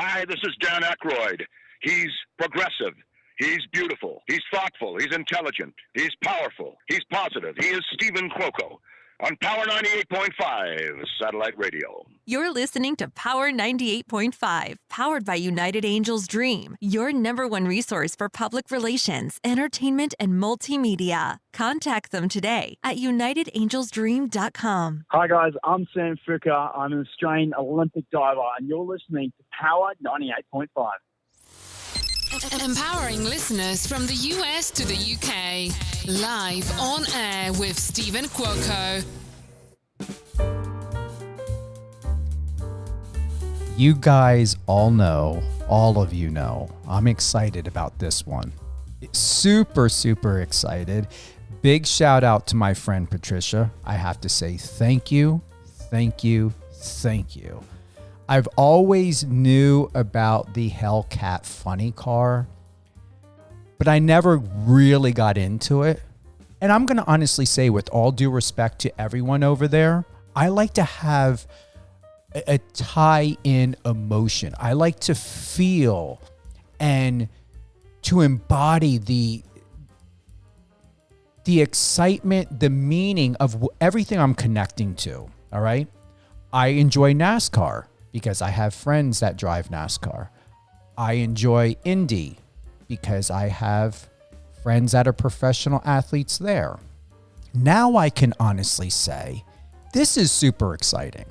Hi, this is Dan Aykroyd. He's progressive. He's beautiful. He's thoughtful. He's intelligent. He's powerful. He's positive. He is Stephen Cuoco on Power 98.5 Satellite Radio. You're listening to Power 98.5, powered by United Angels Dream, your #1 resource for public relations, entertainment, and multimedia. Contact them today at unitedangelsdream.com. Hi guys, I'm Sam Fricker. I'm an Australian Olympic diver, and you're listening to Power 98.5. Empowering listeners from the US to the UK. Live on air with Stephen Cuoco. You guys all know, all of you know, I'm excited about this one. Super, super excited. Big shout out to my friend Patricia. I have to say thank you, thank you, thank you. I've always knew about the Hellcat Funny Car, but I never really got into it. And I'm going to honestly say, with all due respect to everyone over there, I like to have a tie-in emotion. I like to feel and to embody the excitement, the meaning of everything I'm connecting to, all right? I enjoy NASCAR because I have friends that drive NASCAR. I enjoy Indy because I have friends that are professional athletes there. Now I can honestly say, this is super exciting.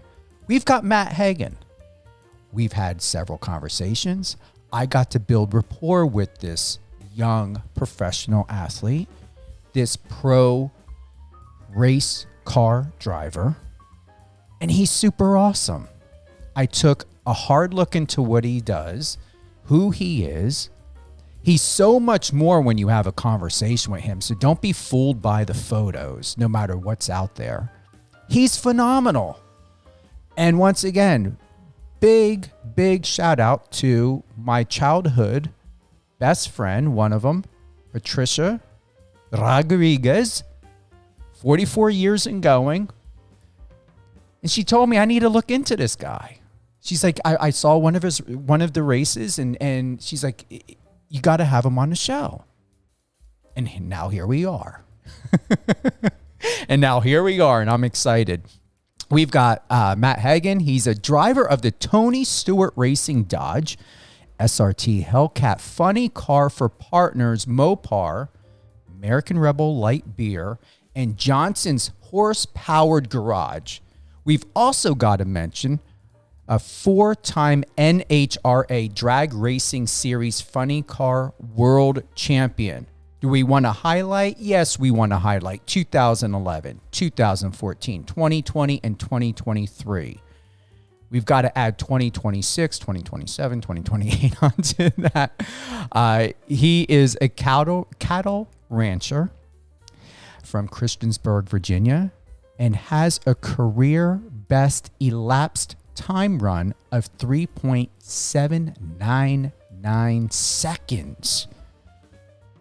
We've got Matt Hagan. We've had several conversations. I got to build rapport with this young professional athlete, this pro race car driver, and he's super awesome. I took a hard look into what he does, who he is. He's so much more when you have a conversation with him, so don't be fooled by the photos, no matter what's out there. He's phenomenal. And once again, big, big shout out to my childhood best friend, one of them, Patricia Rodriguez, 44 years and going. And she told me I need to look into this guy. She's like, I saw one of the races, and she's like, you got to have him on the show. And now here we are. And I'm excited. We've got Matt Hagan. He's a driver of the Tony Stewart Racing Dodge, SRT Hellcat Funny Car for Partners, MOPAR, American Rebel Light Beer, and Johnson's Horse-Powered Garage. We've also got to mention a 4-time NHRA Drag Racing Series Funny Car World Champion. Do we want to highlight? Yes, we want to highlight 2011, 2014, 2020, and 2023. We've got to add 2026, 2027, 2028 onto that. He is a cattle rancher from Christiansburg, Virginia, and has a career best elapsed time run of 3.799 seconds.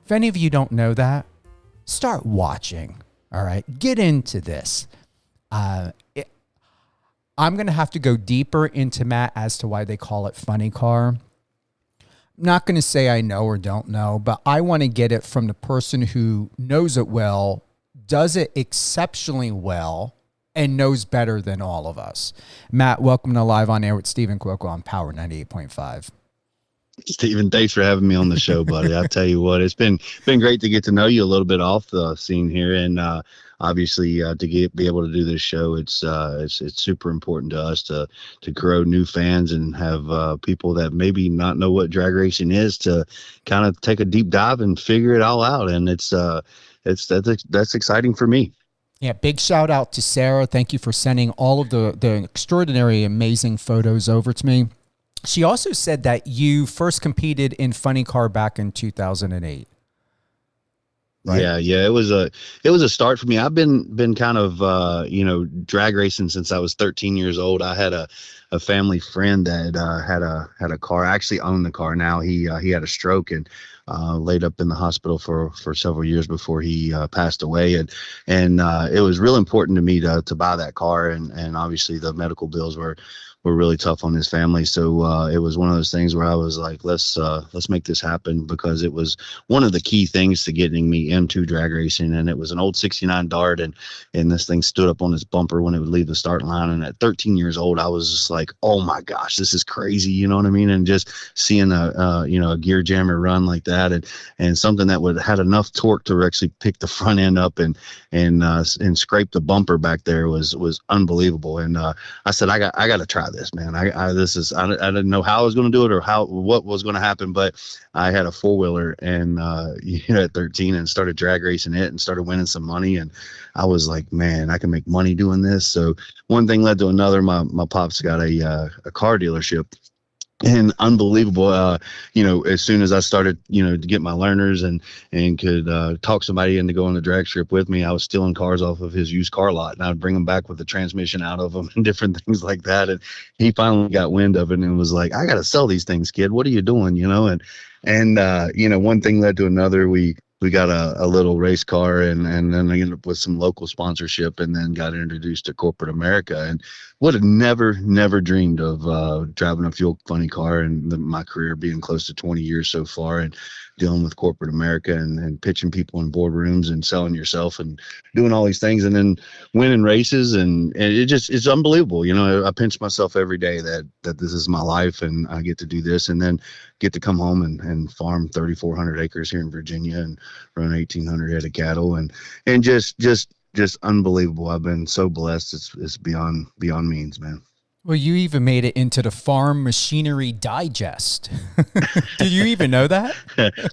If any of you don't know that, start watching. All right, get into this. I'm going to have to go deeper into Matt as to why they call it Funny Car. I'm not going to say I know or don't know, but I want to get it from the person who knows it well, does it exceptionally well, and knows better than all of us. Matt, welcome to Live on Air with Stephen Cuoco on Power 98.5. Stephen, thanks for having me on the show, buddy. I tell you what, it's been great to get to know you a little bit off the scene here, and obviously to be able to do this show, it's super important to us to grow new fans and have people that maybe not know what drag racing is to kind of take a deep dive and figure it all out, and that's exciting for me. Yeah, big shout out to Sarah. Thank you for sending all of the extraordinary, amazing photos over to me. She also said that you first competed in Funny Car back in 2008. Right? Yeah. It was a start for me. I've been kind of drag racing since I was 13 years old. I had a family friend that had a car. I actually owned the car now. He had a stroke and laid up in the hospital for several years before he passed away. And it was real important to me to buy that car. And obviously the medical bills were really tough on his family. So it was one of those things where I was like, let's make this happen, because it was one of the key things to getting me into drag racing. And it was an old 69 Dart, and this thing stood up on its bumper when it would leave the start line. And at 13 years old, I was just like, oh my gosh, this is crazy. You know what I mean? And just seeing a gear jammer run like that, and something that would had enough torque to actually pick the front end up and scrape the bumper back there was unbelievable. And I said, I got to try this, man. I didn't know how I was going to do it or what was going to happen, but I had a 4-wheeler and at 13, and started drag racing it and started winning some money. And I was like, man, I can make money doing this. So one thing led to another. My pops got a car dealership. And unbelievable, as soon as I started, to get my learners and could talk somebody into going on the drag strip with me, I was stealing cars off of his used car lot, and I would bring them back with the transmission out of them and different things like that. And he finally got wind of it and was like, I got to sell these things, kid. What are you doing? And one thing led to another. We got a little race car, and then I ended up with some local sponsorship, and then got introduced to corporate America, and would have never dreamed of driving a fuel funny car, and my career being close to 20 years so far, and dealing with corporate America and pitching people in boardrooms and selling yourself and doing all these things, and then winning races. And it's unbelievable. I pinch myself every day that this is my life, and I get to do this, and then get to come home and farm 3,400 acres here in Virginia and run 1,800 head of cattle, and just unbelievable. I've been so blessed. It's beyond means, man. Well, you even made it into the Farm Machinery Digest. Did you even know that?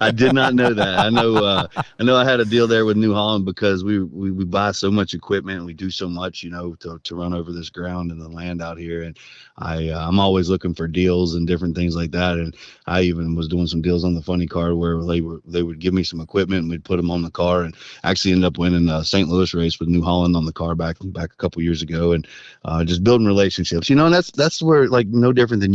I did not know that. I know I had a deal there with New Holland, because we buy so much equipment and we do so much, to run over this ground and the land out here. And I'm always looking for deals and different things like that. And I even was doing some deals on the funny car where they would give me some equipment and we'd put them on the car, and actually ended up winning a St. Louis race with New Holland on the car back a couple years ago. And just building relationships, and that's where, like, no different than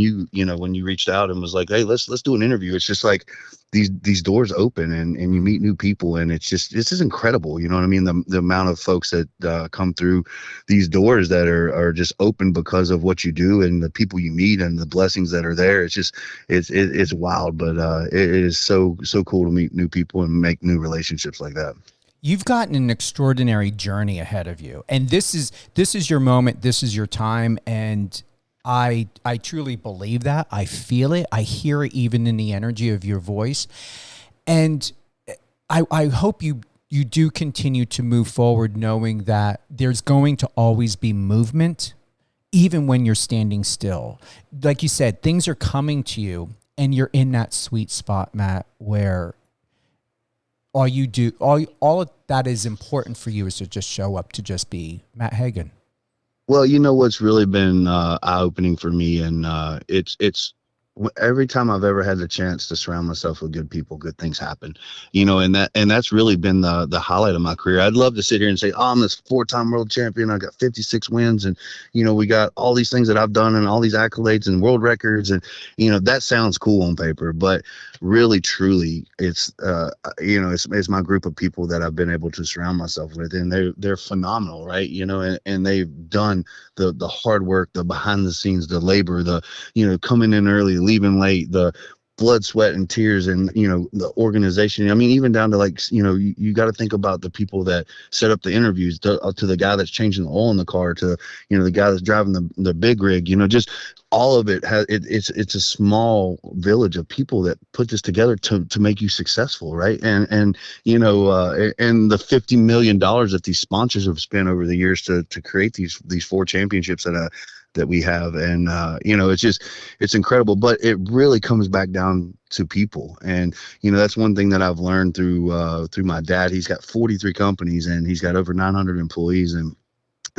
when you reached out and was like, hey, let's do an interview. It's just like these doors open and you meet new people, and it's just incredible. You know what I mean? The amount of folks that come through these doors that are just open because of what you do, and the people you meet and the blessings that are there. It's just it's wild, but it is so cool to meet new people and make new relationships like that. You've gotten an extraordinary journey ahead of you, and this is your moment. This is your time, and I truly believe that. I feel it. I hear it even in the energy of your voice. And I hope you do continue to move forward, knowing that there's going to always be movement, even when you're standing still. Like you said, things are coming to you, and you're in that sweet spot, Matt, where all of that is important for you is to just show up, to just be Matt Hagan. Well, what's really been eye-opening for me, and it's every time I've ever had the chance to surround myself with good people, good things happen, and that's really been the highlight of my career. I'd love to sit here and say, I'm this 4-time world champion. I got 56 wins, and, we got all these things that I've done and all these accolades and world records. And, that sounds cool on paper, but really, truly, it's my group of people that I've been able to surround myself with, and they're phenomenal, right? And they've done the hard work, the behind the scenes, the labor, the, coming in early, leaving late, the blood, sweat, and tears, and the organization. I mean, even down to, like, you got to think about the people that set up the interviews, to the guy that's changing the oil in the car, to the guy that's driving the big rig. Just all of it has it's a small village of people that put this together to make you successful, right? And the $50 million that these sponsors have spent over the years to create these 4 championships that we have. And it's incredible, but it really comes back down to people. And that's one thing that I've learned through my dad. He's got 43 companies, and he's got over 900 employees, and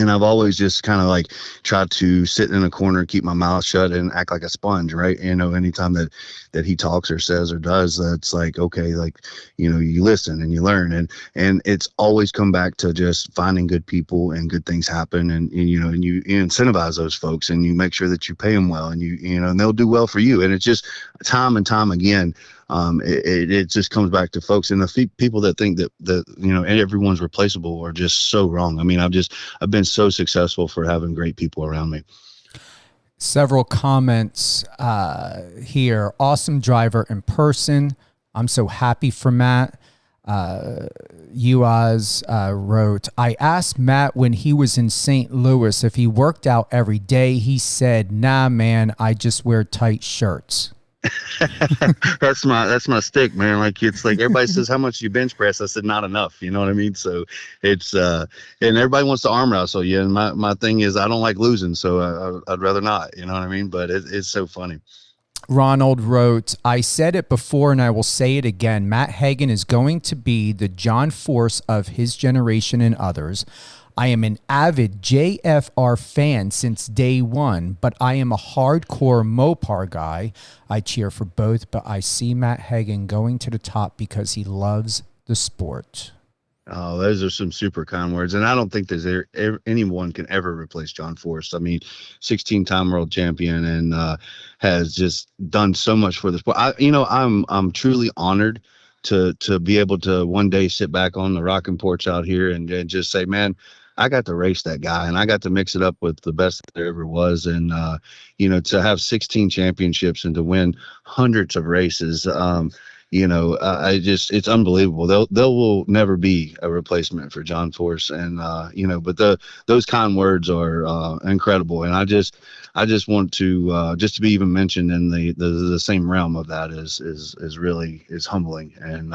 I've always just kind of like tried to sit in a corner, keep my mouth shut, and act like a sponge, right? Anytime that he talks or says or does, that's like, okay, like, you listen and you learn, and it's always come back to just finding good people and good things happen, and you incentivize those folks, and you make sure that you pay them well, and and they'll do well for you. And it's just time and time again. It just comes back to folks, and the people that think that everyone's replaceable are just so wrong. I mean, I've been so successful for having great people around me. Several comments here. Awesome driver in person. I'm so happy for Matt. UAS wrote, I asked Matt when he was in St. Louis if he worked out every day. He said, nah, man, I just wear tight shirts. That's my stick, man. Like, it's like everybody says, how much you bench press? I said, not enough. You know what I mean? So it's and everybody wants to arm wrestle you. And my thing is, I don't like losing, so I'd rather not. You know what I mean? But it's so funny. Ronald wrote, I said it before and I will say it again. Matt Hagan is going to be the John Force of his generation and others. I am an avid JFR fan since day one, but I am a hardcore MOPAR guy. I cheer for both, but I see Matt Hagan going to the top because he loves the sport. Oh, those are some super kind words. And I don't think there's anyone can ever replace John Force. I mean, 16-time world champion and has just done so much for the sport. I'm truly honored to be able to one day sit back on the rocking porch out here and just say, man, I got to race that guy and I got to mix it up with the best there ever was. And, to have 16 championships and to win hundreds of races, it's unbelievable. There will never be a replacement for John Force. And, but those kind words are incredible. And I just want to, just to be even mentioned in the same realm of that is really humbling. And,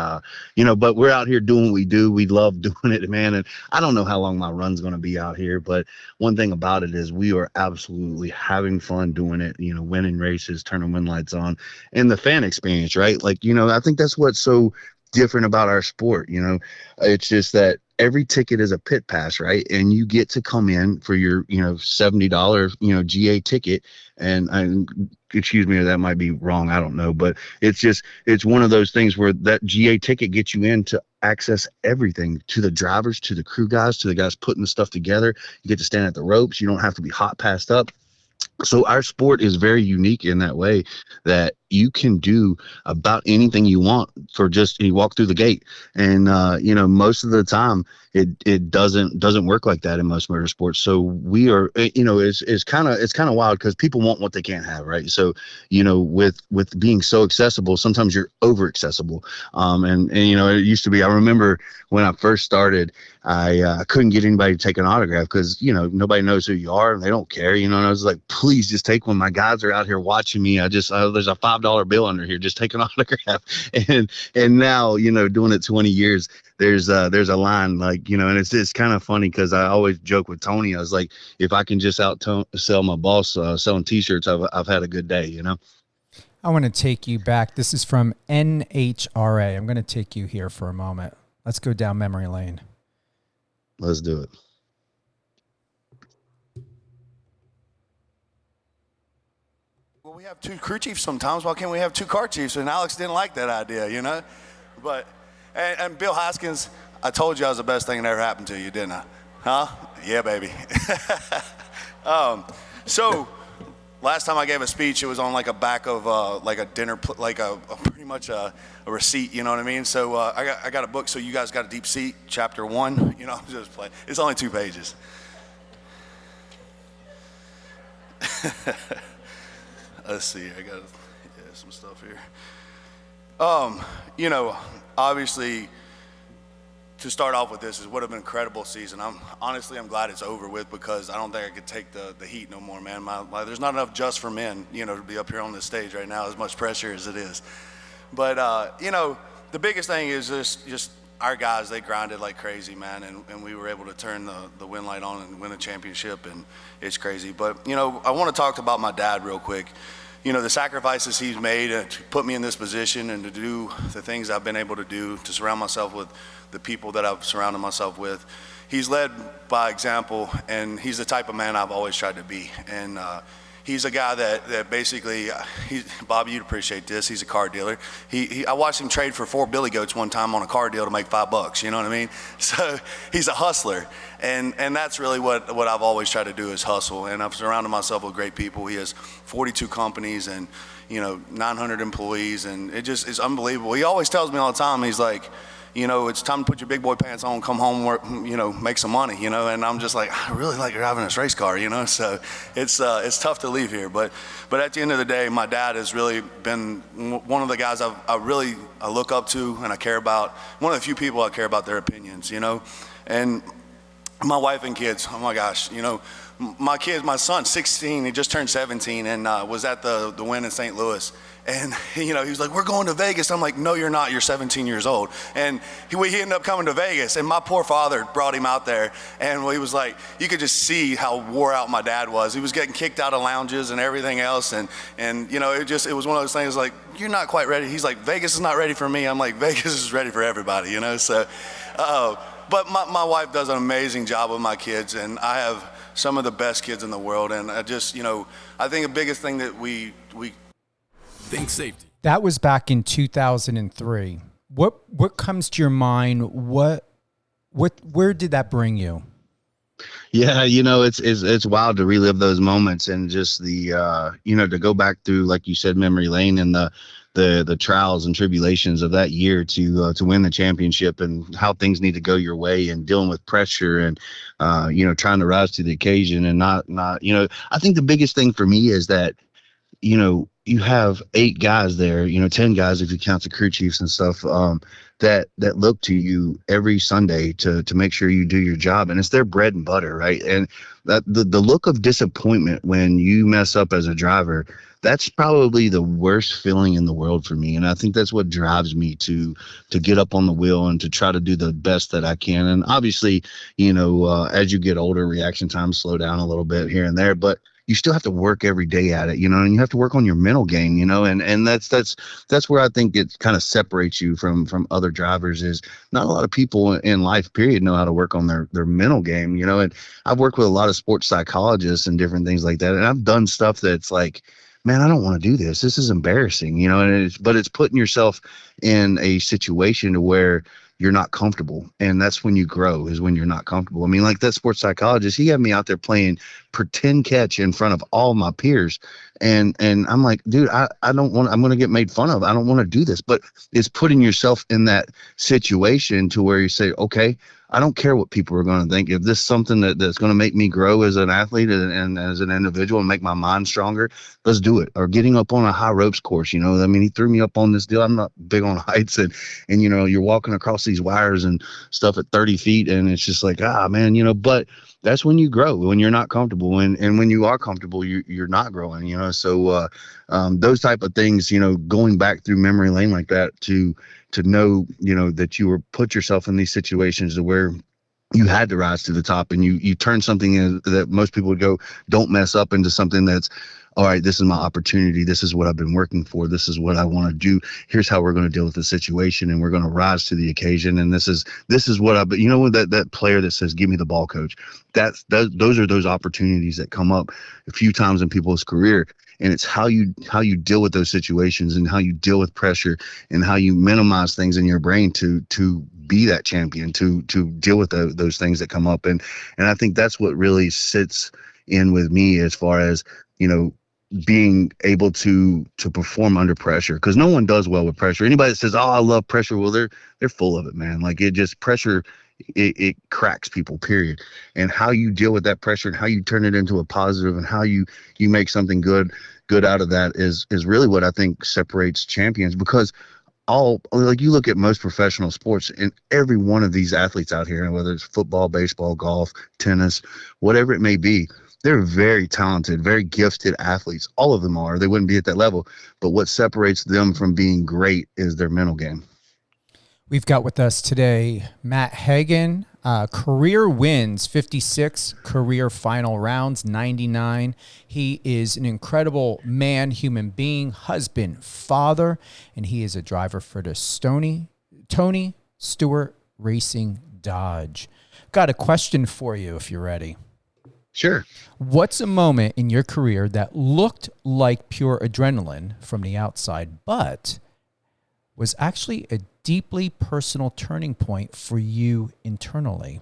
but we're out here doing what we do. We love doing it, man. And I don't know how long my run's going to be out here, but one thing about it is we are absolutely having fun doing it, winning races, turning win lights on, and the fan experience, right? Like, I think that's what's so different about our sport. It's just that every ticket is a pit pass, right? And you get to come in for your, $70, GA ticket. And excuse me, that might be wrong. I don't know, but it's one of those things where that GA ticket gets you in to access everything, to the drivers, to the crew guys, to the guys putting the stuff together. You get to stand at the ropes. You don't have to be hot passed up. So our sport is very unique in that way that you can do about anything you want for just you walk through the gate. And most of the time it doesn't work like that in most motorsports. So we are, it's kind of wild because people want what they can't have, right? So with being so accessible, sometimes you're over accessible. And it used to be, I remember when I first started, I couldn't get anybody to take an autograph because nobody knows who you are and they don't care, and I was like, please just take one. My guys are out here watching me. There's a $5 bill under here, just take an autograph. And now doing it 20 years, there's a line like, and it's kind of funny because I always joke with Tony. I was like, if I can just sell my boss selling t-shirts, I've had a good day. I want to take you back. This is from NHRA. I'm going to take you here for a moment. Let's go down memory lane. Let's do it. Well, we have two crew chiefs sometimes. Why can't we have two car chiefs? And Alex didn't like that idea, But, and Bill Hoskins, I told you I was the best thing that ever happened to you, didn't I? Huh? Yeah, baby. So last time I gave a speech, it was on like a back of like a dinner, like a pretty much a receipt, you know what I mean? So I got a book, so you guys got a deep seat, chapter 1, just play. It's only 2 pages. Let's see, I got some stuff here. Obviously, to start off with this, it would have been an incredible season. I'm glad it's over with because I don't think I could take the heat no more, man. There's not enough just for men, to be up here on this stage right now, as much pressure as it is. But, the biggest thing is just our guys, they grinded like crazy, man, and we were able to turn the win light on and win a championship, and it's crazy. But, I want to talk about my dad real quick. The sacrifices he's made to put me in this position and to do the things I've been able to do, to surround myself with the people that I've surrounded myself with. He's led by example, and he's the type of man I've always tried to be. And he's a guy that basically, Bobby, you'd appreciate this. He's a car dealer. I watched him trade for 4 billy goats one time on a car deal to make $5. You know what I mean? So he's a hustler, and that's really what I've always tried to do is hustle. And I've surrounded myself with great people. He has 42 companies and 900 employees, and it's unbelievable. He always tells me all the time. He's like, it's time to put your big boy pants on, come home, work, make some money, and I'm just like, I really like driving this race car, so it's tough to leave here. But at the end of the day, my dad has really been one of the guys I look up to and I care about, one of the few people I care about their opinions, and my wife and kids, oh my gosh, my son, 16, he just turned 17 and was at the win in St. Louis. And, he was like, we're going to Vegas. I'm like, no, you're not. You're 17 years old. And he ended up coming to Vegas. And my poor father brought him out there. And he was like, you could just see how wore out my dad was. He was getting kicked out of lounges and everything else. And it was one of those things like, you're not quite ready. He's like, Vegas is not ready for me. I'm like, Vegas is ready for everybody, So, but my wife does an amazing job with my kids. And I have some of the best kids in the world. And I just, I think the biggest thing that we Think safety. That was back in 2003. What comes to your mind? Where did that bring you? Yeah, it's wild to relive those moments and just the to go back through, like you said, memory lane and the trials and tribulations of that year to win the championship and how things need to go your way and dealing with pressure and trying to rise to the occasion and not I think the biggest thing for me is that you have 8 guys there, 10 guys if you count the crew chiefs and stuff, that look to you every Sunday to make sure you do your job. And it's their bread and butter, right? And that the look of disappointment when you mess up as a driver, that's probably the worst feeling in the world for me. And I think that's what drives me to get up on the wheel and to try to do the best that I can. And obviously, as you get older, reaction times slow down a little bit here and there, but you still have to work every day at it, and you have to work on your mental game, and that's where I think it kind of separates you from other drivers. Is not a lot of people in life, period, know how to work on their mental game, and I've worked with a lot of sports psychologists and different things like that. And I've done stuff that's like, man, I don't want to do this. This is embarrassing, but it's putting yourself in a situation to where you're not comfortable. And that's when you grow, is when you're not comfortable. I mean, like that sports psychologist, he had me out there playing pretend catch in front of all my peers. And I'm like, dude, I don't want, I'm going to get made fun of. I don't want to do this, but it's putting yourself in that situation to where you say, okay, I don't care what people are going to think. If this is something that's going to make me grow as an athlete and as an individual and make my mind stronger, let's do it. Or getting up on a high ropes course, he threw me up on this deal. I'm not big on heights and you're walking across these wires and stuff at 30 feet. And it's just like, man, but that's when you grow, when you're not comfortable. And when you are comfortable, you're not growing, So those type of things, going back through memory lane like that to know, that you were put yourself in these situations to where you had to rise to the top and you turn something that most people would go, don't mess up, into something that's, all right, this is my opportunity. This is what I've been working for. This is what I want to do. Here's how we're going to deal with the situation, and we're going to rise to the occasion. And this is what I've been, that player that says, give me the ball, coach. Those are those opportunities that come up a few times in people's career. And it's how you deal with those situations and how you deal with pressure and how you minimize things in your brain to be that champion, to deal with those things that come up. And I think that's what really sits in with me as far as, being able to perform under pressure, because no one does well with pressure. Anybody that says, oh, I love pressure, well, they're full of it, man. Like pressure, it cracks people, period. And how you deal with that pressure and how you turn it into a positive and how you make something good out of that is really what I think separates champions. Because you look at most professional sports, and every one of these athletes out here, whether it's football, baseball, golf, tennis, whatever it may be, they're very talented, very gifted athletes. All of them are. They wouldn't be at that level. But what separates them from being great is their mental game. We've got with us today Matt Hagan, career wins, 56, career final rounds, 99. He is an incredible man, human being, husband, father, and he is a driver for the Tony Stewart Racing Dodge. Got a question for you if you're ready. Sure. What's a moment in your career that looked like pure adrenaline from the outside, but was actually a deeply personal turning point for you internally?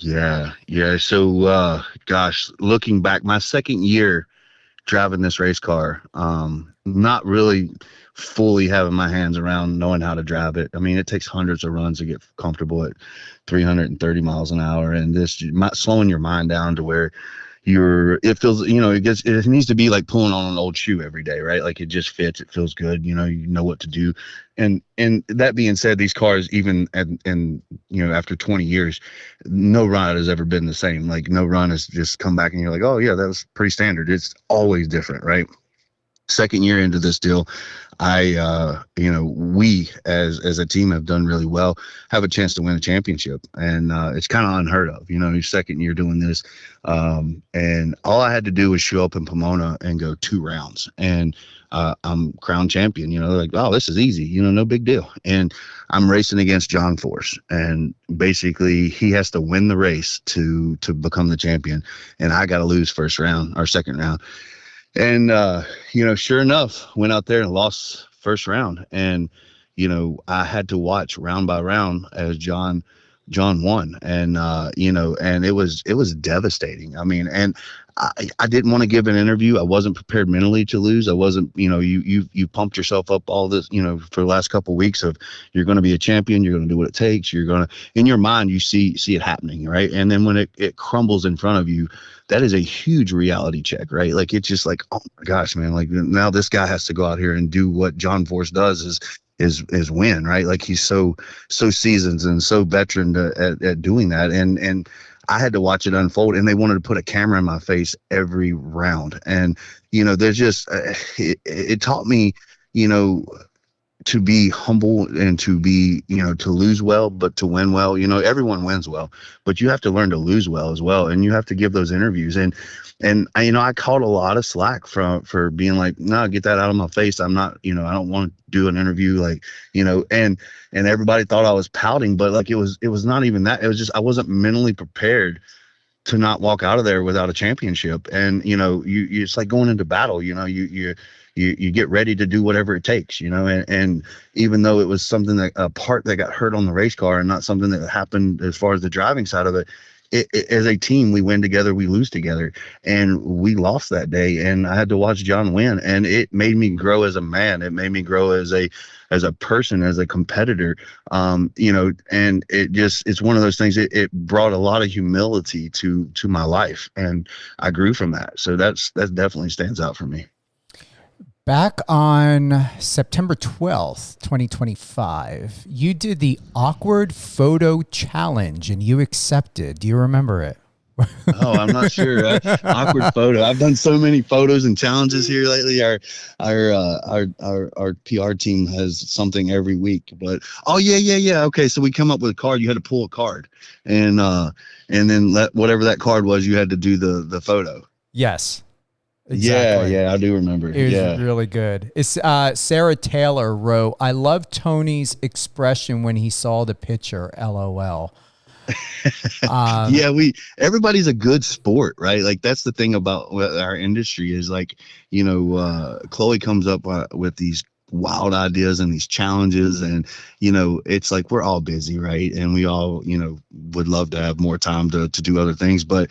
Yeah. So, looking back, my second year driving this race car, not really fully having my hands around knowing how to drive it. I mean, it takes hundreds of runs to get comfortable at 330 miles an hour, and this slowing your mind down to where it feels, it needs to be like pulling on an old shoe every day, right? Like it just fits, it feels good, you know what to do. And that being said, these cars, even after 20 years, no run has ever been the same. Like no run has just come back and you're like, oh yeah, that was pretty standard. It's always different, right? Second year into this deal, we as a team have done really well, have a chance to win a championship. And it's kind of unheard of, your second year doing this. And all I had to do was show up in Pomona and go 2 rounds. And I'm crown champion, like, oh, this is easy, no big deal. And I'm racing against John Force. And basically he has to win the race to become the champion. And I got to lose second round. And, sure enough, went out there and lost first round. And, I had to watch round by round as John won. And, and it was devastating. I mean, and I didn't want to give an interview. I wasn't prepared mentally to lose. I wasn't, you pumped yourself up all this, for the last couple of weeks of you're going to be a champion. You're going to do what it takes. You're going to, in your mind, you see it happening. Right. And then when it crumbles in front of you, that is a huge reality check, right? Like, it's just like, oh my gosh, man, like now this guy has to go out here and do what John Force does is win, right? Like he's so seasoned and so veteran at doing that. And I had to watch it unfold, and they wanted to put a camera in my face every round. And, there's just, it taught me, to be humble and to be, to lose well, but to win well. Everyone wins well, but you have to learn to lose well as well. And you have to give those interviews. And I caught a lot of slack for being like, no, get that out of my face. I'm not, I don't want to do an interview, like, and everybody thought I was pouting, but like, it was not even that. It was just, I wasn't mentally prepared to not walk out of there without a championship. And, it's like going into battle, you get ready to do whatever it takes, and even though it was something a part that got hurt on the race car and not something that happened as far as the driving side of it, as a team, we win together, we lose together, and we lost that day. And I had to watch John win, and it made me grow as a man. It made me grow as a person, as a competitor. And it's one of those things. It brought a lot of humility to my life, and I grew from that. So that definitely stands out for me. Back on September 12th, 2025, you did the awkward photo challenge and you accepted. Do you remember it? Oh, I'm not sure. Awkward photo. I've done so many photos and challenges here lately. Our PR team has something every week, but yeah. Okay. So we come up with a card. You had to pull a card and then whatever that card was, you had to do the photo. Yes. Exactly. Yeah, I do remember. It was really good. It's Sarah Taylor wrote, I love Tony's expression when he saw the picture, LOL. Everybody's a good sport, right? Like that's the thing about our industry is like, Chloe comes up with these wild ideas and these challenges, and it's like we're all busy, right? And we all would love to have more time to do other things, but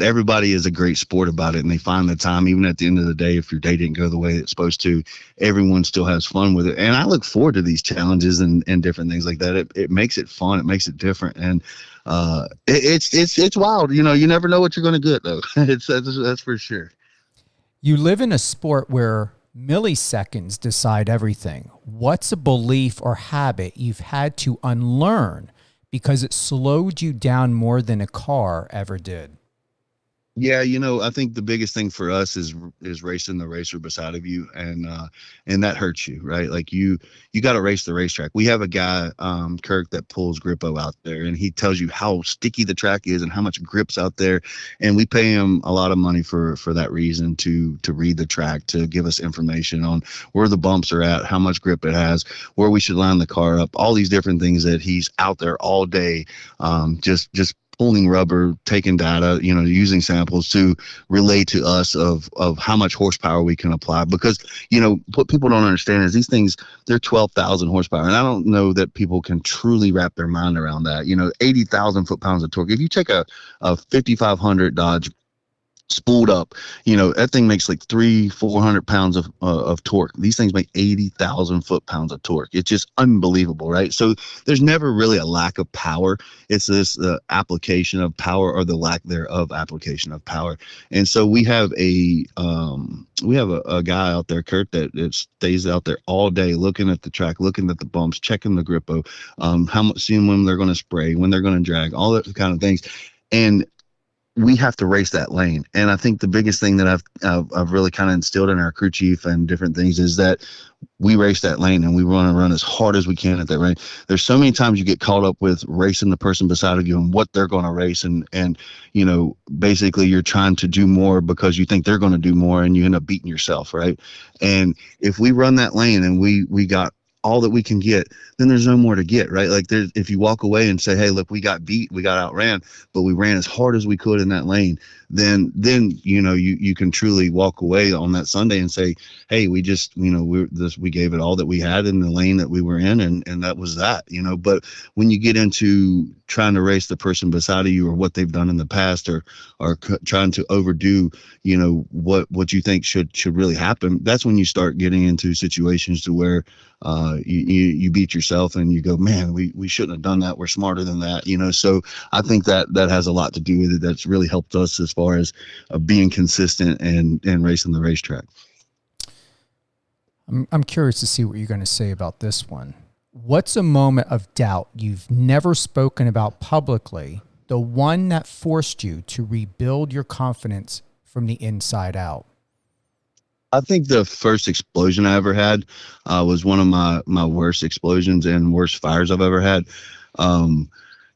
everybody is a great sport about it, and they find the time. Even at the end of the day, if your day didn't go the way it's supposed to, everyone still has fun with it. And I look forward to these challenges and different things like that. It makes it fun. It makes it different. And it's wild. You never know what you're going to get, though. That's for sure. You live in a sport where milliseconds decide everything. What's a belief or habit you've had to unlearn because it slowed you down more than a car ever did? Yeah, I think the biggest thing for us is racing the racer beside of you, and that hurts you, right? Like you got to race the racetrack. We have a guy, Kirk, that pulls Grippo out there, and he tells you how sticky the track is and how much grip's out there, and we pay him a lot of money for that reason to read the track, to give us information on where the bumps are at, how much grip it has, where we should line the car up, all these different things that he's out there all day, just pulling rubber, taking data, using samples to relay to us of how much horsepower we can apply. Because, what people don't understand is these things, they're 12,000 horsepower. And I don't know that people can truly wrap their mind around that. 80,000 foot-pounds of torque. If you take a 5500 Dodge spooled up. That thing makes like 400 pounds of torque. These things make 80,000 foot-pounds of torque. It's just unbelievable, right? So there's never really a lack of power. It's this application of power, or the lack thereof application of power. And so we have a guy out there, Kurt, that stays out there all day looking at the track, looking at the bumps, checking the grippo, seeing when they're going to spray, when they're going to drag, all that kind of things. And we have to race that lane. And I think the biggest thing that I've really kind of instilled in our crew chief and different things is that we race that lane, and we want to run as hard as we can at that lane. There's so many times you get caught up with racing the person beside of you and what they're going to race. And basically you're trying to do more because you think they're going to do more, and you end up beating yourself. Right. And if we run that lane and we got all that we can get, then there's no more to get, right? Like if you walk away and say, hey, look, we got beat, we got outran, but we ran as hard as we could in that lane, then you can truly walk away on that Sunday and say, hey, we just, we gave it all that we had in the lane that we were in, and that was that. But when you get into trying to race the person beside of you, or what they've done in the past, or trying to overdo, what you think should really happen, that's when you start getting into situations to where you beat yourself and you go, man, we shouldn't have done that. We're smarter than that. So I think that has a lot to do with it. That's really helped us as far as being consistent and racing the racetrack. I'm curious to see what you're going to say about this one. What's a moment of doubt you've never spoken about publicly, the one that forced you to rebuild your confidence from the inside out? I think the first explosion I ever had was one of my worst explosions and worst fires I've ever had. And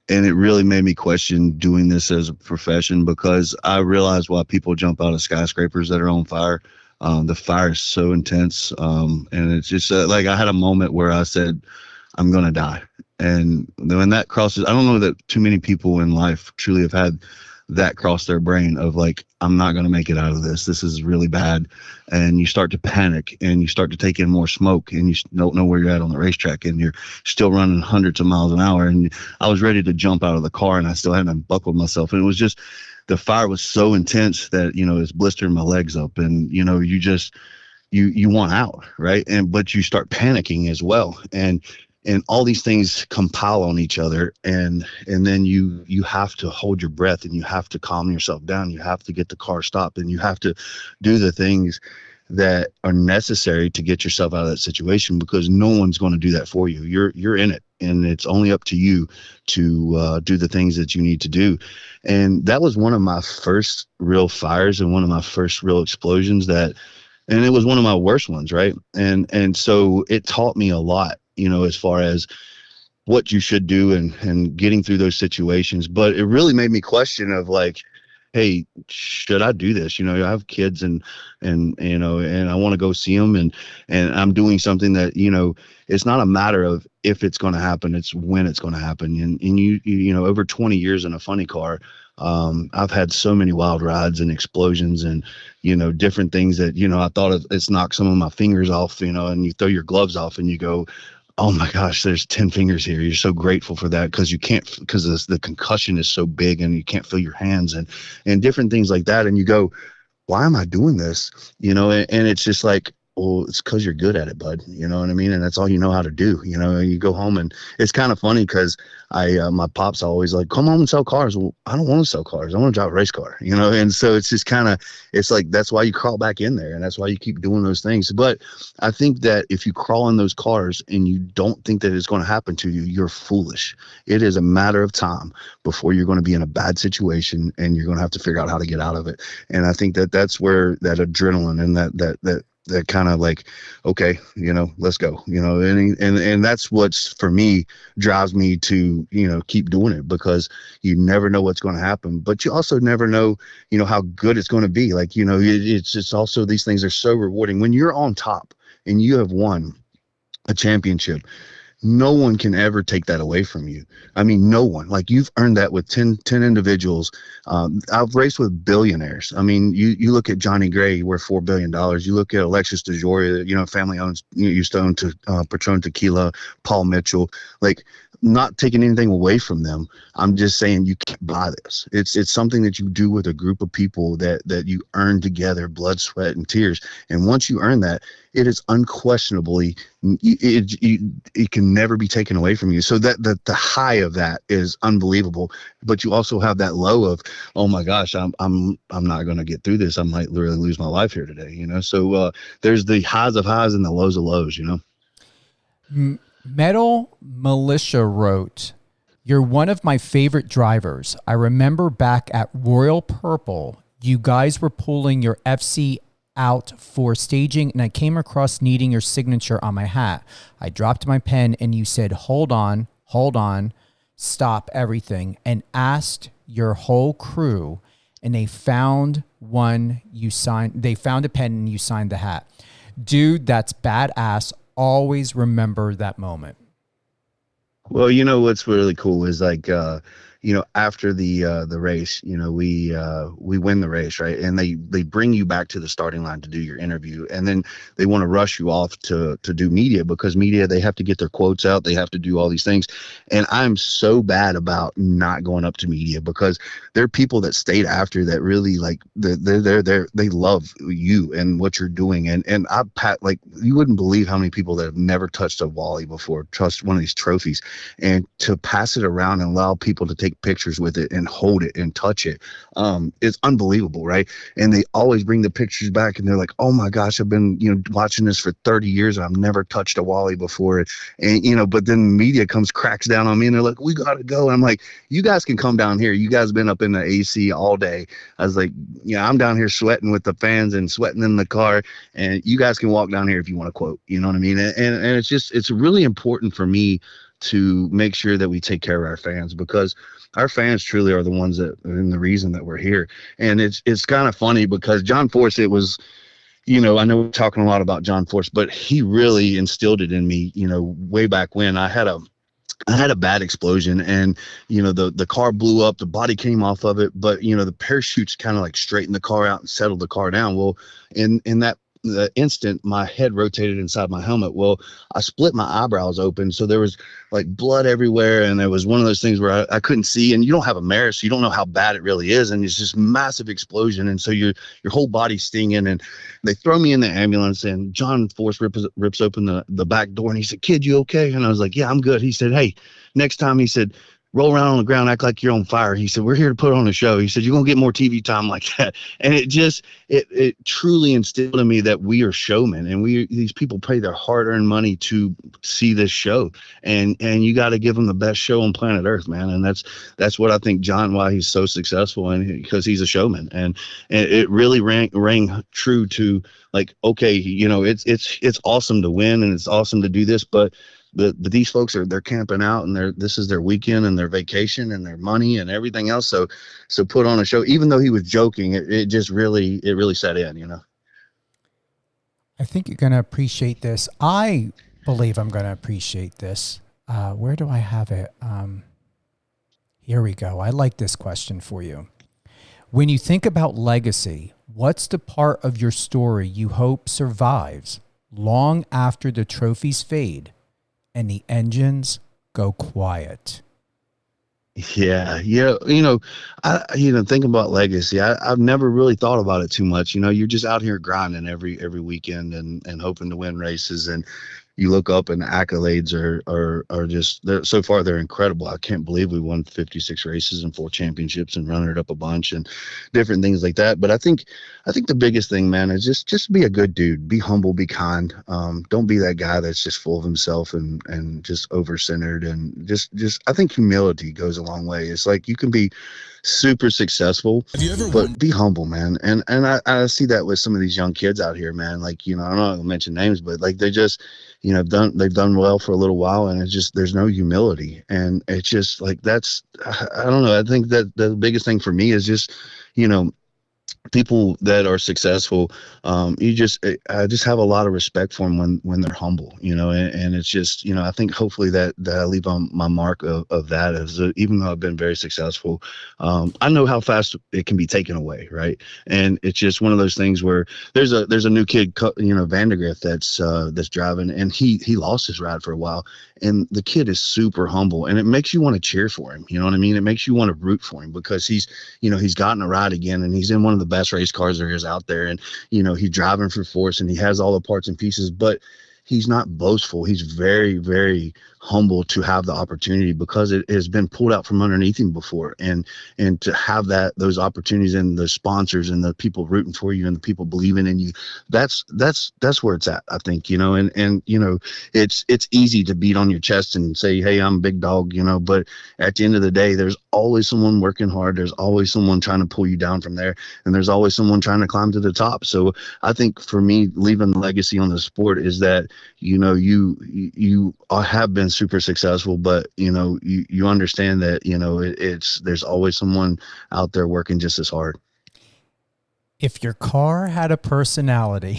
it really made me question doing this as a profession, because I realized why people jump out of skyscrapers that are on fire. The fire is so intense. And it's just like I had a moment where I said, I'm going to die. And when that crosses, I don't know that too many people in life truly have had that cross their brain of like, I'm not going to make it out of this. This is really bad. And you start to panic, and you start to take in more smoke, and you don't know where you're at on the racetrack, and you're still running hundreds of miles an hour. And I was ready to jump out of the car, and I still hadn't buckled myself. And it was just, the fire was so intense that, it's blistering my legs up, and, you just, you want out. Right. But you start panicking as well. And all these things compile on each other. And then you have to hold your breath, and you have to calm yourself down. You have to get the car stopped, and you have to do the things that are necessary to get yourself out of that situation, because no one's going to do that for you. You're in it, and it's only up to you to do the things that you need to do. And that was one of my first real fires, and one of my first real explosions, and it was one of my worst ones. Right. And so it taught me a lot, as far as what you should do and getting through those situations. But it really made me question of like, hey, should I do this? I have kids, and I want to go see them, and I'm doing something that, it's not a matter of if it's going to happen, it's when it's going to happen. And you over 20 years in a funny car, I've had so many wild rides and explosions, and, different things that, I thought it's knocked some of my fingers off, and you throw your gloves off and you go, oh my gosh, there's 10 fingers here. You're so grateful for that, because the concussion is so big, and you can't feel your hands, and different things like that. And you go, why am I doing this? And it's just like, well, it's because you're good at it, bud. You know what I mean? And that's all you know how to do. You go home, and it's kind of funny because my pops always like, come home and sell cars. Well, I don't want to sell cars. I want to drive a race car, And so it's just it's like, that's why you crawl back in there, and that's why you keep doing those things. But I think that if you crawl in those cars and you don't think that it's going to happen to you, you're foolish. It is a matter of time before you're going to be in a bad situation, and you're going to have to figure out how to get out of it. And I think that that's where that adrenaline and that kind of like, okay, let's go, and that's what's, for me, drives me to, keep doing it, because you never know what's going to happen, but you also never know, how good it's going to be. Like, it's just also, these things are so rewarding when you're on top and you have won a championship. No one can ever take that away from you. I mean, no one. Like, you've earned that with 10 individuals. I've raced with billionaires. I mean, you look at Johnny Gray, worth $4 billion. You look at Alexis DeJoria, family owns, used to own Patron Tequila, Paul Mitchell. Like, not taking anything away from them. I'm just saying you can't buy this. It's something that you do with a group of people that you earn together, blood, sweat, and tears. And once you earn that, it is unquestionably, it can never be taken away from you. So that the high of that is unbelievable. But you also have that low of, oh my gosh, I'm not going to get through this. I might literally lose my life here today. So there's the highs of highs and the lows of lows. Metal Militia wrote, "You're one of my favorite drivers. I remember back at Royal Purple, you guys were pulling your FC out for staging, and I came across needing your signature on my hat. I dropped my pen, and you said, hold on, stop everything, and asked your whole crew, and they found one you signed. They found a pen, and you signed the hat. Dude, that's badass. Always remember that moment." Well, what's really cool is like, after the race, we win the race, right? And they bring you back to the starting line to do your interview, and then they want to rush you off to do media, because media, they have to get their quotes out, they have to do all these things. And I'm so bad about not going up to media, because there are people that stayed after that really like they love you and what you're doing. And you wouldn't believe how many people that have never touched a Wally before touched one of these trophies, and to pass it around and allow people to take pictures with it and hold it and touch it, it's unbelievable, right? And they always bring the pictures back, and they're like, oh my gosh, I've been watching this for 30 years and I've never touched a Wally before. And but then media cracks down on me, and they're like, we gotta go. And I'm like, you guys can come down here, you guys been up in the AC all day. I was like, I'm down here sweating with the fans and sweating in the car, and you guys can walk down here if you want to quote, you know what I mean? And it's really important for me to make sure that we take care of our fans, because our fans truly are the ones that are the reason that we're here. And it's kind of funny, because John Force, it was, I know we're talking a lot about John Force, but he really instilled it in me, way back when I had a bad explosion, and the car blew up, the body came off of it, but the parachutes kind of like straightened the car out and settled the car down. Well, in that the instant, my head rotated inside my helmet. Well, I split my eyebrows open, so there was like blood everywhere, and it was one of those things where I couldn't see, and you don't have a mirror, so you don't know how bad it really is, and it's just massive explosion, and so your whole body's stinging. And they throw me in the ambulance, and John Force rips open the back door, and he said, "Kid, you okay?" And I was like, "Yeah, I'm good." He said, "Hey, next time," he said, "roll around on the ground, act like you're on fire." He said, "We're here to put on a show." He said, "You're going to get more TV time like that." And it truly instilled in me that we are showmen, and these people pay their hard-earned money to see this show, and you got to give them the best show on planet Earth, man. And that's what I think why he's so successful, and because he's a showman. And it really rang true to, like, okay, it's awesome to win, and it's awesome to do this, but these folks they're camping out, and this is their weekend and their vacation and their money and everything else. So put on a show. Even though he was joking, it just really set in, I think you're going to appreciate this. I believe I'm going to appreciate this. Where do I have it? Here we go. I like this question for you. When you think about legacy, what's the part of your story you hope survives long after the trophies fade and the engines go quiet? Yeah. Thinking about legacy, I've never really thought about it too much. You're just out here grinding every weekend and hoping to win races, and you look up and the accolades are just, so far they're incredible. I can't believe we won 56 races and 4 championships and running it up a bunch and different things like that. But I think the biggest thing, man, is just be a good dude, be humble, be kind. Don't be that guy that's just full of himself and just over-centered, and just I think humility goes a long way. It's like you can be super successful, but be humble, man. And I see that with some of these young kids out here, man. Like, I'm not gonna mention names, but like they just, they've done well for a little while, and it's just, there's no humility. And it's just like, I don't know. I think that the biggest thing for me is just, people that are successful, I just have a lot of respect for them when they're humble, and it's just, I think hopefully that I leave on my mark of that, as even though I've been very successful, I know how fast it can be taken away. Right. And it's just one of those things where there's a new kid, Vandergrift, that's driving, and he lost his ride for a while, and the kid is super humble, and it makes you want to cheer for him. You know what I mean? It makes you want to root for him, because he's gotten a ride again, and he's in one of the best race cars there is out there. And, he's driving for force, and he has all the parts and pieces, but he's not boastful. He's very, very humble to have the opportunity, because it has been pulled out from underneath him before. And to have those opportunities, and the sponsors and the people rooting for you and the people believing in you, that's where it's at, I think, and it's easy to beat on your chest and say, hey, I'm a big dog, but at the end of the day, there's always someone working hard. There's always someone trying to pull you down from there. And there's always someone trying to climb to the top. So I think for me, leaving the legacy on the sport is that, you have been super successful, but you understand that there's always someone out there working just as hard. If your car had a personality,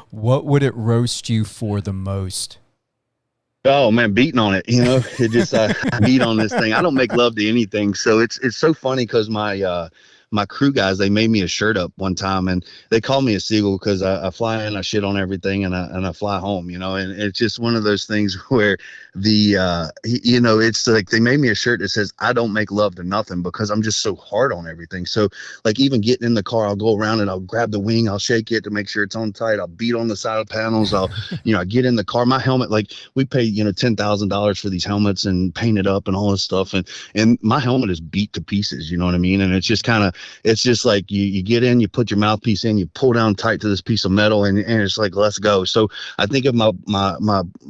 what would it roast you for the most? Oh man, beating on it, it just, I beat on this thing. I don't make love to anything. So it's so funny, because my crew guys, they made me a shirt up one time, and they call me a seagull, because I fly in, I shit on everything, and I fly home, and it's just one of those things where it's like they made me a shirt that says, I don't make love to nothing, because I'm just so hard on everything. So like, even getting in the car, I'll go around and I'll grab the wing, I'll shake it to make sure it's on tight. I'll beat on the side of panels. I'll, I get in the car, my helmet, like we pay, $10,000 for these helmets and paint it up and all this stuff. And my helmet is beat to pieces, you know what I mean? And it's just it's just like you get in, you put your mouthpiece in, you pull down tight to this piece of metal, and it's like, let's go. So I think if my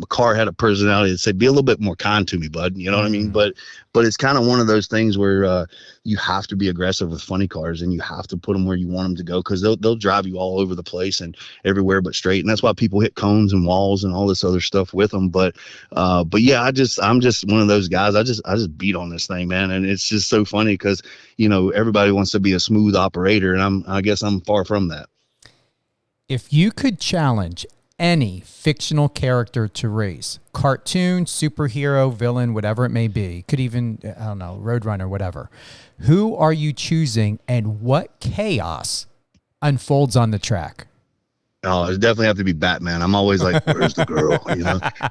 car had a personality, it'd say, be a little bit more kind to me, bud. You know what I mean? But it's kind of one of those things where you have to be aggressive with funny cars, and you have to put them where you want them to go, because they'll drive you all over the place and everywhere but straight. And that's why people hit cones and walls and all this other stuff with them. But yeah, I'm just one of those guys. I just beat on this thing, man. And it's just so funny, because everybody wants to be a smooth operator, and I guess I'm far from that. If you could challenge any fictional character to race, cartoon, superhero, villain, whatever it may be, could even, I don't know, Roadrunner, whatever, who are you choosing, and what chaos unfolds on the track? Oh, it definitely have to be Batman. I'm always like, where's the girl?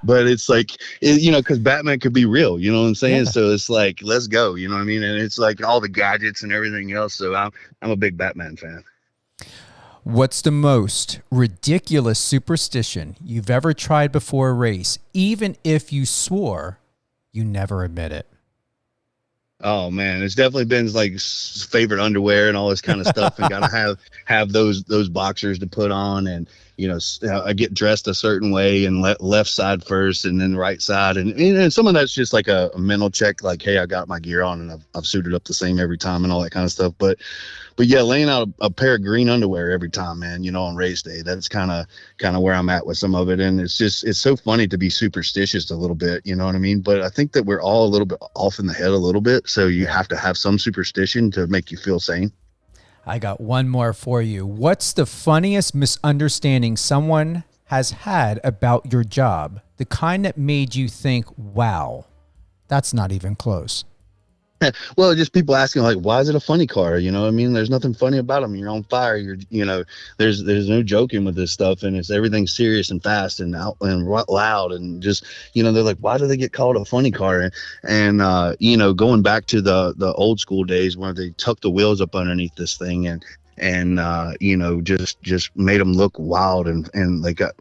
But it's like, because Batman could be real, you know what I'm saying? Yeah. So it's like, let's go, you know what I mean? And it's like all the gadgets and everything else. So I'm a big Batman fan. What's the most ridiculous superstition you've ever tried before a race, even if you swore you never admit it? Oh man, it's definitely been like favorite underwear and all this kind of stuff, and gotta have those boxers to put on, and I get dressed a certain way, and left side first, and then right side, and some of that's just like a mental check, like, hey, I got my gear on, and I've suited up the same every time, and all that kind of stuff. But yeah, laying out a pair of green underwear every time, man, on race day, that's kind of where I'm at with some of it. And it's so funny to be superstitious a little bit, you know what I mean? But I think that we're all a little bit off in the head a little bit. So you have to have some superstition to make you feel sane. I got one more for you. What's the funniest misunderstanding someone has had about your job? The kind that made you think, wow, that's not even close. Well, just people asking, like, why is it a funny car? You know what I mean? There's nothing funny about them. You're on fire. There's no joking with this stuff, and it's everything serious and fast and out and loud, and just, they're like, why do they get called a funny car? And going back to the old school days where they tuck the wheels up underneath this thing and just made them look wild, and they got,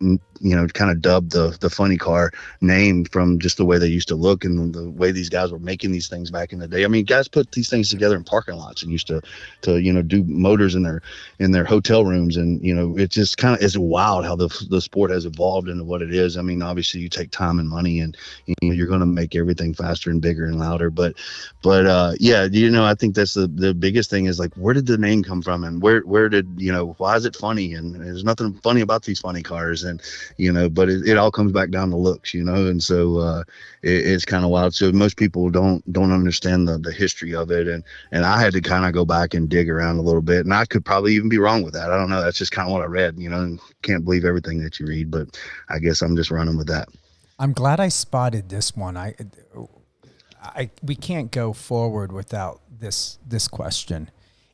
kind of dubbed the funny car name from just the way they used to look and the way these guys were making these things back in the day. I mean, guys put these things together in parking lots and used to do motors in their hotel rooms, and it just kind of is wild how the sport has evolved into what it is. I mean, obviously you take time and money, and you're going to make everything faster and bigger and louder, but yeah, I think that's the biggest thing is, like, where did the name come from, and where did why is it funny? And there's nothing funny about these funny cars. And but it all comes back down to looks, and so it's kind of wild. So most people don't understand the history of it, and I had to kind of go back and dig around a little bit, and I could probably even be wrong with that. I don't know. That's just kind of what I read, and can't believe everything that you read, but I guess I'm just running with that. I'm glad I spotted this one. We can't go forward without this question.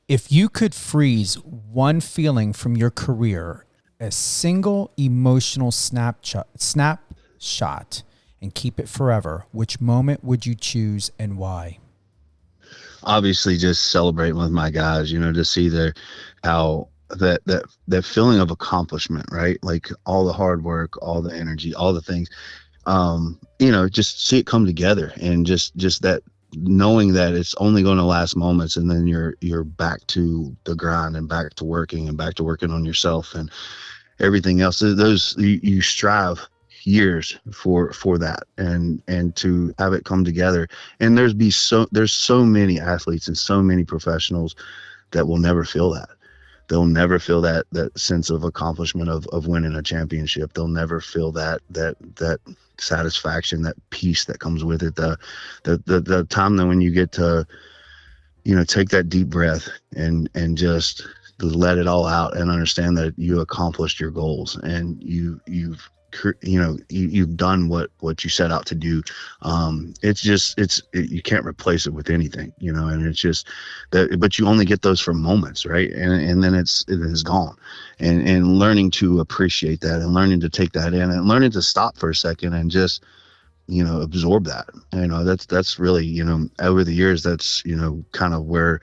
If you could freeze one feeling from your career, a single emotional snapshot, and keep it forever, which moment would you choose and why? Obviously, just celebrating with my guys, to see how that feeling of accomplishment, right? Like all the hard work, all the energy, all the things, just see it come together, and just that knowing that it's only going to last moments, and then you're back to the grind and back to working on yourself and everything else. Those you strive years for that, and to have it come together. And there's so many athletes and so many professionals that will never feel that. They'll never feel that sense of accomplishment of winning a championship. They'll never feel that satisfaction, that peace that comes with it. The time that when you get to, take that deep breath and just let it all out and understand that you accomplished your goals, and you've done what you set out to do. You can't replace it with anything, and it's just that, but you only get those for moments, right? And then it is gone, and learning to appreciate that, and learning to take that in, and learning to stop for a second and just, absorb that. That's really, over the years, that's, kind of where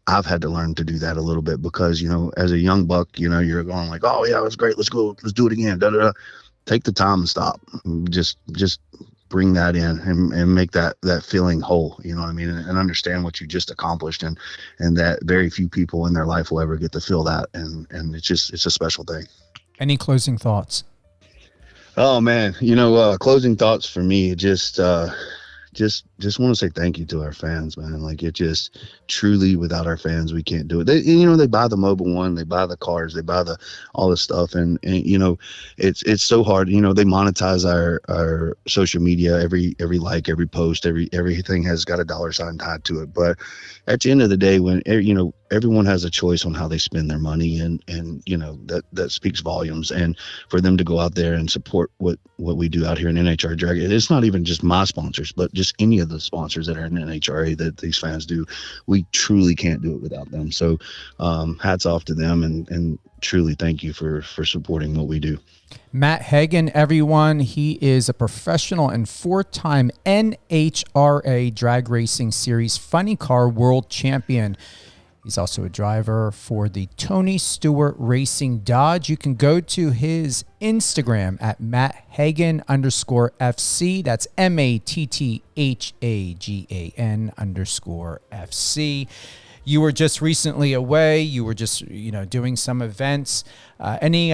I've had to learn to do that a little bit, because, as a young buck, you're going like, oh yeah, that's great. Let's go. Let's do it again. Da, da, da. Take the time and stop. Just bring that in and make that feeling whole. You know what I mean? And understand what you just accomplished, and that very few people in their life will ever get to feel that. And it's a special thing. Any closing thoughts? Oh man, closing thoughts for me, just want to say thank you to our fans, man. Like, it just truly, without our fans, we can't do it. They buy the Mobile One, they buy the cars, they buy all this stuff. And it's so hard. They monetize our social media, every like, every post, everything has got a $sign tied to it. But at the end of the day, when, everyone has a choice on how they spend their money, and that speaks volumes. And for them to go out there and support what we do out here in NHRA Drag, it's not even just my sponsors, but just any of the sponsors that are in NHRA that these fans do. We truly can't do it without them. So hats off to them, and truly thank you for supporting what we do. Matt Hagan, everyone. He is a professional and 4-time NHRA Drag Racing Series Funny Car World Champion. He's also a driver for the Tony Stewart Racing Dodge. You can go to his Instagram at MattHagan_FC. That's MattHagan_FC. You were just recently away. You were just, doing some events. Any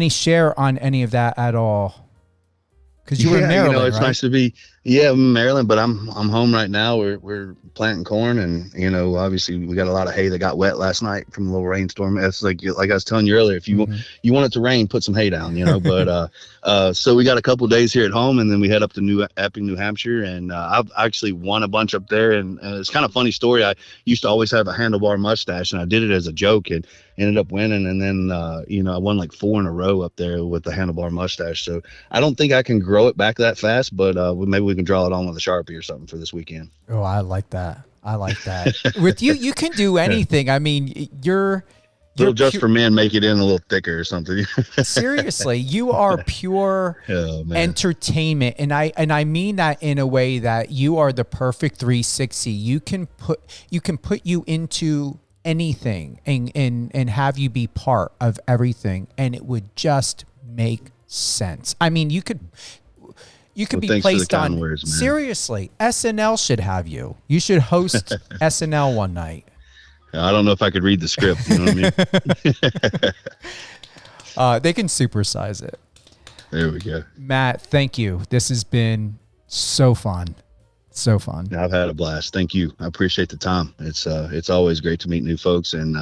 share on any of that at all? Because you were in Maryland, it's right? nice to be, Maryland, but I'm home right now. We're planting corn, and obviously we got a lot of hay that got wet last night from a little rainstorm. It's like I was telling you earlier, if you want it to rain, put some hay down, But so we got a couple of days here at home, and then we head up to Epping, New Hampshire, and I've actually won a bunch up there. And it's kind of a funny story. I used to always have a handlebar mustache, and I did it as a joke, and ended up winning. And then I won like 4 in a row up there with the handlebar mustache. So I don't think I can grow it back that fast, but maybe we can draw it on with a Sharpie or something for this weekend. Oh, I like that. With you can do anything. I mean, you're just for men, make it in a little thicker or something. Seriously, you are pure entertainment, and I mean that in a way that you are the perfect 360. You can put you into anything and have you be part of everything, and it would just make sense. I mean, you could be placed on words, seriously. SNL should have you. You should host SNL one night. I don't know if I could read the script. You know what I mean? They can supersize it. There we go. Matt, thank you. This has been so fun. So fun. I've had a blast. Thank you. I appreciate the time. It's always great to meet new folks, and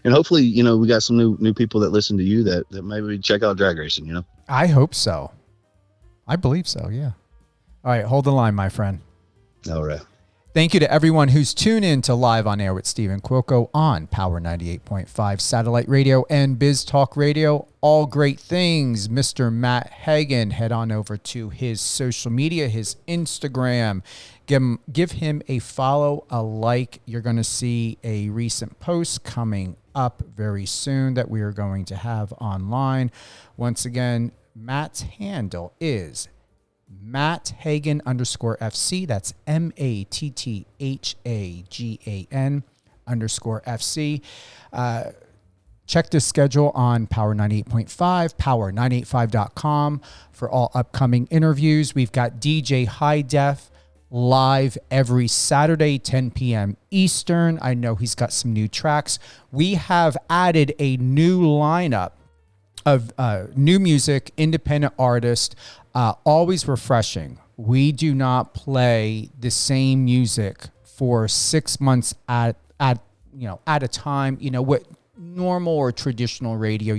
hopefully, we got some new people that listen to you that maybe check out drag racing. I hope so. I believe so. Yeah. All right. Hold the line, my friend. All right. Thank you to everyone who's tuned in to Live on Air with Stephen Quilco on Power 98.5 Satellite Radio and Biz Talk Radio. All great things. Mr. Matt Hagan, head on over to his social media, his Instagram. Give him a follow, a like. You're going to see a recent post coming up very soon that we are going to have online. Once again, Matt's handle is Matt Hagan _FC. That's MATTHAGAN _FC. Check the schedule on Power 98.5, power985.com for all upcoming interviews. We've got DJ High Def live every Saturday, 10 p.m. Eastern. I know he's got some new tracks. We have added a new lineup of new music, independent artists, always refreshing. We do not play the same music for 6 months at a time. What normal or traditional radio,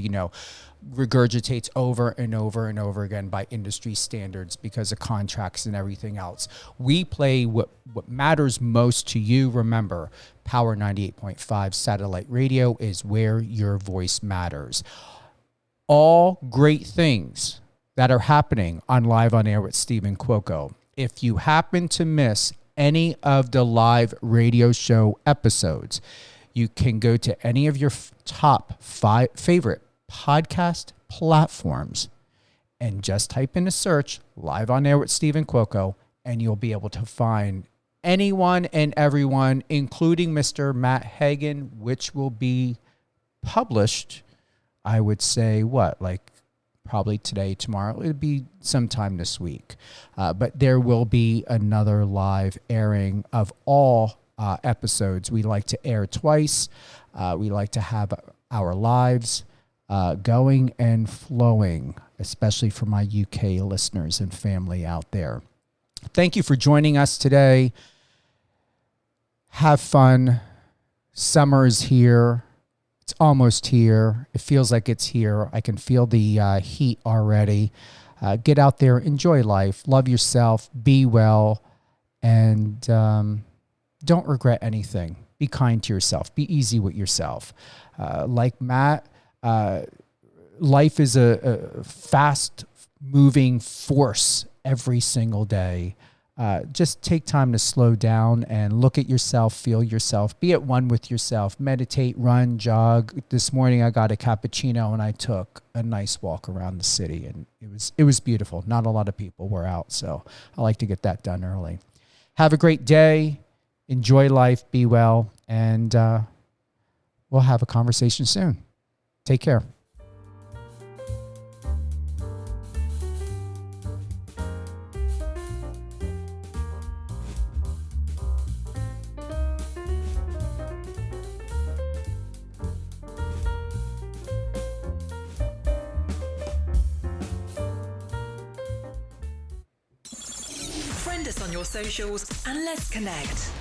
regurgitates over and over and over again by industry standards because of contracts and everything else. We play what matters most to you. Remember, Power 98.5 Satellite Radio is where your voice matters. All great things that are happening on Live on Air with Stephen Quilco. If you happen to miss any of the live radio show episodes, you can go to any of your top 5 favorite podcast platforms and just type in a search Live on Air with Stephen Quilco, and you'll be able to find anyone and everyone, including Mr. Matt Hagan, which will be published, I would say, probably today, tomorrow. It'll be sometime this week. But there will be another live airing of all episodes. We like to air twice. We like to have our lives going and flowing, especially for my UK listeners and family out there. Thank you for joining us today. Have fun. Summer is here. It's almost here. It feels like it's here. I can feel the heat already. Get out there, enjoy life, love yourself, be well, and don't regret anything. Be kind to yourself. Be easy with yourself. Like Matt, life is a fast-moving force every single day. Just take time to slow down and look at yourself, feel yourself, be at one with yourself, meditate, run, jog. This morning I got a cappuccino and I took a nice walk around the city, and it was beautiful. Not a lot of people were out, so I like to get that done early. Have a great day. Enjoy life. Be well. And we'll have a conversation soon. Take care. Friend us on your socials and let's connect.